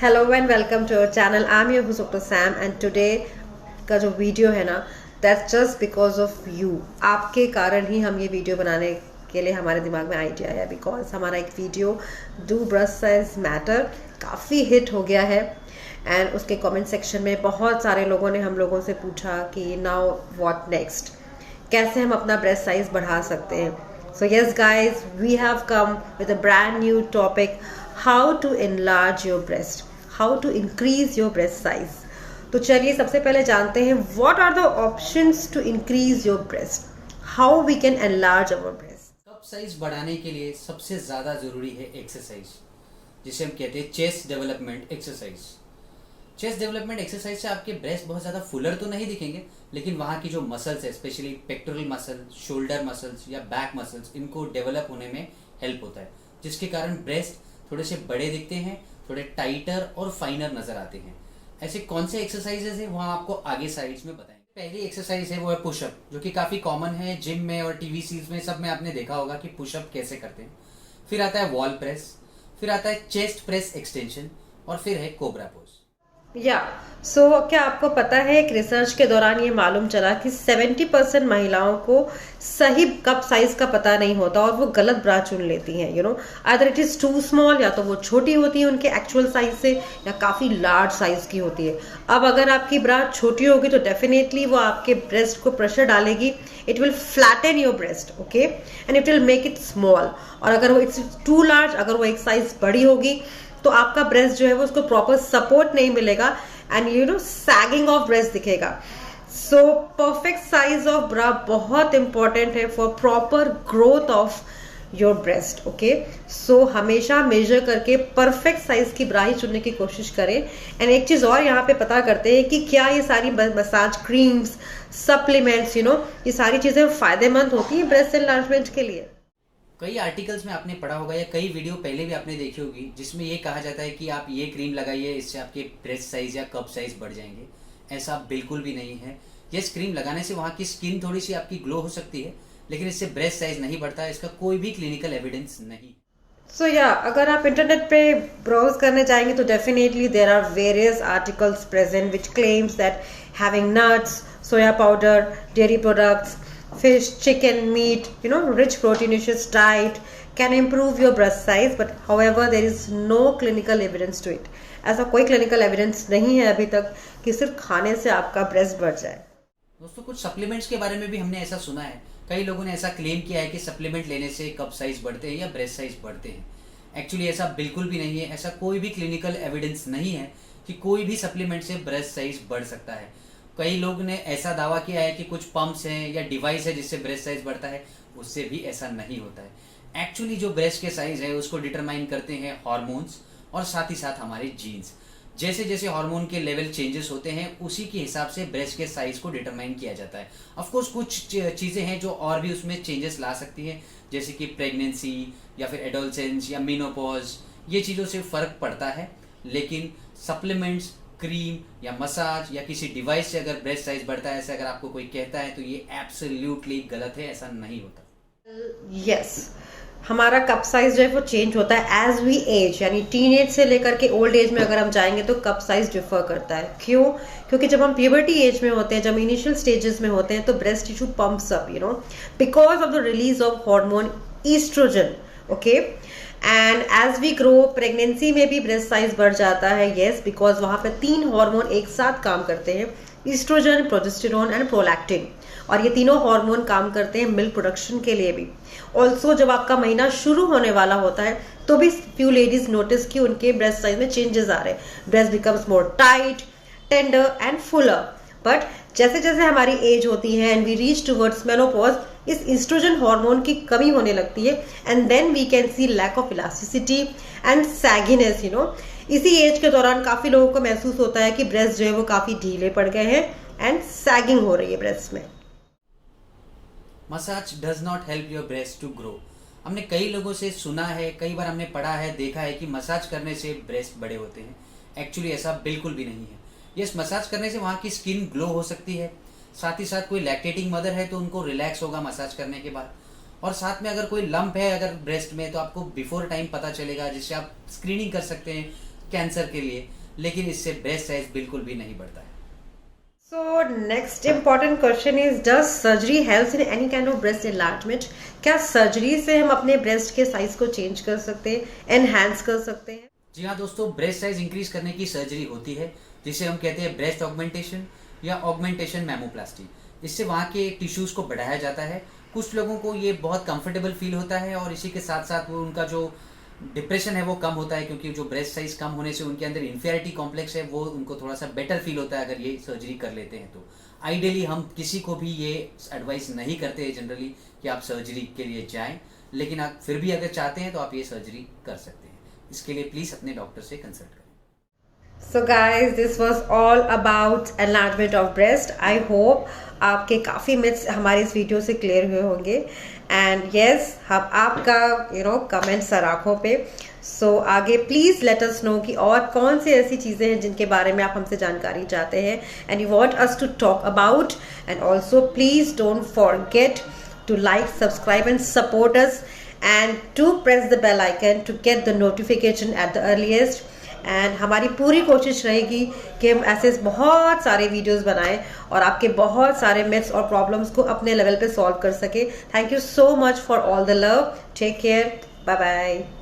Hello and welcome to our channel. I am your host doctor Sam and today का जो video है ना, that's just because of you. आपके कारण ही हम ये वीडियो बनाने के लिए हमारे दिमाग में आइडिया आया, बिकॉज हमारा एक video do breast size matter काफ़ी हिट हो गया है एंड उसके कमेंट सेक्शन में बहुत सारे लोगों ने हम लोगों से पूछा कि नाउ व्हाट नेक्स्ट, कैसे हम अपना ब्रेस्ट साइज बढ़ा सकते हैं। So yes guys, we have come with a brand new topic, how to enlarge your breast, how to increase your breast size. तो चलिए सबसे पहले जानते हैं what are the options to increase your breast, how we can enlarge our breast. Cup size बढ़ाने के लिए सबसे ज़्यादा ज़रूरी है एक्सरसाइज, जिसे हम कहते हैं chest development exercise. Chest development exercise से आपके ब्रेस्ट बहुत ज़्यादा फुलर तो नहीं दिखेंगे, लेकिन वहाँ की जो मसल्स है, specially pectoral muscle, shoulder muscles या बैक मसल्स, इनको डेवलप होने में हेल्प होता है, जिसके कारण ब्रेस्ट थोड़े से बड़े दिखते हैं, थोड़े टाइटर और फाइनर नज़र आते हैं। ऐसे कौन से एक्सरसाइजेज हैं वहाँ आपको आगे साइड्स में बताएंगे। पहली एक्सरसाइज है वो है पुशअप, जो कि काफ़ी कॉमन है जिम में और टीवी सीरीज में सब में आपने देखा होगा कि पुशअप कैसे करते हैं। फिर आता है वॉल प्रेस, फिर आता है चेस्ट प्रेस एक्सटेंशन और फिर है कोबरा पोज। क्या आपको पता है एक रिसर्च के दौरान ये मालूम चला कि 70% महिलाओं को सही कप साइज का पता नहीं होता और वो गलत ब्रा चुन लेती हैं। Either it is too small, या तो वो छोटी होती है उनके एक्चुअल साइज से, या काफी लार्ज साइज की होती है। अब अगर आपकी ब्रा छोटी होगी तो डेफिनेटली वो आपके ब्रेस्ट को प्रेशर डालेगी, it will flatten your breast, okay, and it will make it small. और अगर वो इट्स टू लार्ज, अगर वो एक साइज बड़ी होगी तो आपका ब्रेस्ट जो है वो उसको प्रॉपर सपोर्ट नहीं मिलेगा एंड सैगिंग ऑफ ब्रेस्ट दिखेगा। So perfect size of bra बहुत इंपॉर्टेंट है for proper growth of your breast, okay. So हमेशा मेजर करके परफेक्ट साइज की ब्रा ही चुनने की कोशिश करें। एंड एक चीज और यहाँ पे पता करते हैं कि क्या ये सारी मसाज क्रीम्स, सप्लीमेंट्स, ये सारी चीजें फायदेमंद होती हैं ब्रेस्ट एनलार्जमेंट के लिए। कई आर्टिकल्स में आपने पढ़ा होगा या कई वीडियो पहले भी आपने देखी होगी जिसमें ये कहा जाता है कि आप ये क्रीम लगाइए, इससे आपके ब्रेस्ट साइज या कप साइज बढ़ जाएंगे। ऐसा बिल्कुल भी नहीं है। ये क्रीम लगाने से वहाँ की स्किन थोड़ी सी आपकी ग्लो हो सकती है, लेकिन इससे ब्रेस्ट साइज नहीं बढ़ता है। इसका कोई भी क्लिनिकल एविडेंस नहीं। अगर आप इंटरनेट पे ब्राउज करने जाएंगे तो definitely there are various articles present which claims that having nuts, soya powder, dairy products, fish, chicken, meat, rich proteinous diet can improve your breast size, but however there is no clinical evidence to it. ऐसा कोई clinical evidence नहीं है अभी तक कि सिर्फ खाने से आपका ब्रेस्ट बढ़ जाए। दोस्तों, कुछ सप्लीमेंट्स के बारे में भी हमने ऐसा सुना है। कई लोगों ने ऐसा क्लेम किया है कि सप्लीमेंट लेने से कप साइज बढ़ते हैं या ब्रेस्ट साइज बढ़ते हैं। एक्चुअली ऐसा बिल्कुल भी नहीं है। ऐसा कोई भी क्लिनिकल एविडेंस नहीं है कि कोई भी सप्लीमेंट से ब्रेस्ट साइज बढ़ सकता है। कई लोग ने ऐसा दावा किया है कि कुछ पंप्स हैं या डिवाइस है जिससे ब्रेस्ट साइज बढ़ता है, उससे भी ऐसा नहीं होता है। एक्चुअली जो ब्रेस्ट के साइज है उसको डिटरमाइन करते हैं हार्मोन्स और साथ ही साथ हमारे जीन्स। जैसे जैसे हार्मोन के लेवल चेंजेस होते हैं उसी के हिसाब से ब्रेस्ट के साइज को डिटरमाइन किया जाता है। ऑफकोर्स कुछ चीज़ें हैं जो और भी उसमें चेंजेस ला सकती हैं, जैसे कि प्रेगनेंसी या फिर एडोलसेंस या मीनोपॉज, ये चीज़ों से फ़र्क पड़ता है। लेकिन सप्लीमेंट्स, क्रीम या मसाज या किसी डिवाइस से अगर ब्रेस्ट साइज बढ़ता है, ऐसे अगर आपको कोई कहता है तो ये एब्सोल्युटली गलत है। ऐसा नहीं होता। यस, हमारा कप साइज जो है वो चेंज होता है एज वी एज, यानी टीन एज से लेकर के ओल्ड एज में अगर हम जाएंगे तो कप साइज डिफर करता है। क्यों? क्योंकि जब हम प्यूबर्टी एज में होते हैं, जब इनिशियल स्टेजेस में होते हैं, तो breast tissue pumps up because of the release of hormone oestrogen, okay. And as we grow, pregnancy में भी ब्रेस्ट साइज बढ़ जाता है, येस, बिकॉज वहां पे 3 हार्मोन एक साथ काम करते हैं, ईस्ट्रोजन, प्रोजेस्टेरोन एंड प्रोलैक्टिन, और ये तीनों हार्मोन काम करते हैं मिल्क प्रोडक्शन के लिए भी। ऑल्सो जब आपका महीना शुरू होने वाला होता है तो भी फ्यू लेडीज नोटिस कि उनके ब्रेस्ट साइज में चेंजेस आ रहे हैं। Breast becomes more tight, tender and fuller. But जैसे जैसे हमारी एज होती है and we reach towards menopause, इस ईस्ट्रोजन हार्मोन की कमी होने लगती है and then we can see lack of elasticity and sagginess. इसी एज के दौरान काफी लोगों को महसूस होता है कि ब्रेस्ट जो है वो काफी ढीले पड़ गए हैं एंड सैगिंग हो रही है ब्रेस्ट में। Massage does not help your breast to grow. हमने कई लोगों से सुना है, कई बार हमने पढ़ा है, देखा है कि मसाज करने से ब्रेस्ट बड़े होते हैं। एक्चुअली ऐसा बिल्कुल भी नहीं है। यस, मसाज करने से वहाँ की स्किन ग्लो हो सकती है, साथ ही साथ कोई लैक्टेटिंग मदर है तो उनको रिलैक्स होगा मसाज करने के बाद, और साथ में अगर कोई लंप है अगर ब्रेस्ट में तो आपको बिफोर टाइम पता चलेगा, जिससे आप स्क्रीनिंग कर सकते हैं कैंसर के लिए, लेकिन इससे ब्रेस्ट साइज बिल्कुल भी नहीं बढ़ता है। So next important question is, does surgery helps in any kind of breast enlargement? क्या सर्जरी से हम अपने ब्रेस्ट के साइज को चेंज कर सकते हैं, एनहांस कर सकते हैं? जी हाँ दोस्तों, ब्रेस्ट साइज इंक्रीज करने की सर्जरी होती है जिसे हम कहते हैं ब्रेस्ट ऑगमेंटेशन या ऑगमेंटेशन मैमोप्लास्टी। इससे वहाँ के टिश्यूज़ को बढ़ाया जाता है। कुछ लोगों को ये बहुत कंफर्टेबल फील होता है और इसी के साथ साथ वो उनका जो डिप्रेशन है वो कम होता है, क्योंकि जो ब्रेस्ट साइज कम होने से उनके अंदर इन्फीरियरिटी कॉम्प्लेक्स है वो उनको थोड़ा सा बेटर फील होता है अगर ये सर्जरी कर लेते हैं तो। आइडियली हम किसी को भी ये एडवाइस नहीं करते हैं जनरली कि आप सर्जरी के लिए जाएं, लेकिन आप फिर भी अगर चाहते हैं तो आप ये सर्जरी कर सकते हैं। इसके लिए प्लीज़ अपने डॉक्टर से कंसल्ट करें। So guys, this was all about enlargement of breast. I hope आपके काफ़ी मिथ्स हमारी इस वीडियो से क्लियर हुए होंगे। एंड यस, हम आपका कमेंट सर आँखों पे। सो आगे प्लीज़ लेट अस नो कि और कौन सी ऐसी चीज़ें हैं जिनके बारे में आप हमसे जानकारी चाहते हैं and you want us to talk about. And also please don't forget to like, subscribe and support us, and to press the bell icon to get the notification at the earliest. And हमारी पूरी कोशिश रहेगी कि हम ऐसे बहुत सारे videos बनाएं और आपके बहुत सारे मिथ्स और प्रॉब्लम्स को अपने लेवल पे सॉल्व कर सके। Thank you so much for all the love. Take care, bye bye.